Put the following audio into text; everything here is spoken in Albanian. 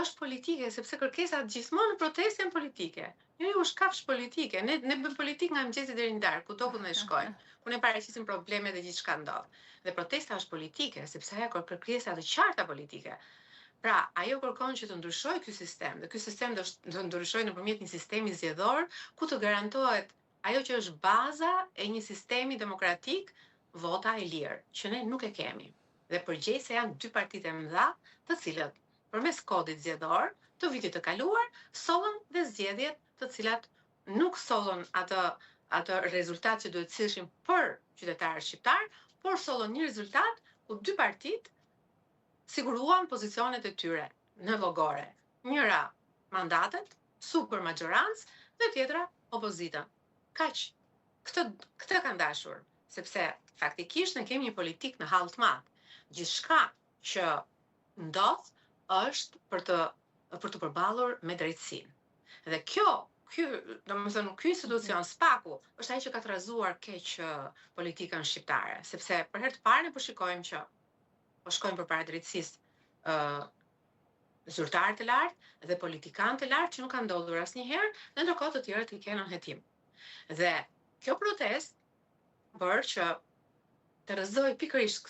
është politike, sepse kërkesat gjithmonë në protestë janë politike. Njëri është kafshë politike. Ne bëjmë politikë nga mëngjesi deri në darkë, kudo ku ne shkojmë. Ku ne paraqisim probleme dhe gjithçka ndodh. Dhe protesta është politike, sepse ajo ka kërkesa të qarta politike. Pra, ajo kërkon që të ndryshojë ky sistem, dhe ky sistem do të ndryshojë nëpërmjet një sistemi zgjedhor ku të garantohet ajo që është baza e një sistemi demokratik, vota e lirë, që ne nuk e kemi. Dhe përgjegjëse janë dy partitë e mëdha, të cilët përmes kodit zgjedhor të vitit të kaluar sollën dhe zgjedhjet të cilat nuk sollën atë rezultat që duhet sillshin për qytetarët shqiptar, por sollën një rezultat ku dy partitë siguruan pozicionet e tyre në llogore. Njëra mandatet, super maggiorancë, dhe tjetra opozita. Kaq. Këtë kanë dashur, sepse faktikisht ne kemi një politikë në hall të madh. Gjithçka që ndodh është për të përballur me drejtësinë. Dhe ky institucion SPAK-u është ai që ka trazuar keq politikën shqiptare, sepse për herë të parë ne po shikojmë që po shkojmë përpara drejtësisë zyrtarë të lartë dhe politikanë të lartë që nuk kanë ndodhur asnjëherë, dhe ndërkohë të tjerët i kenë në hetim. Dhe kjo protestë bërë që të rrëzoj pikërisht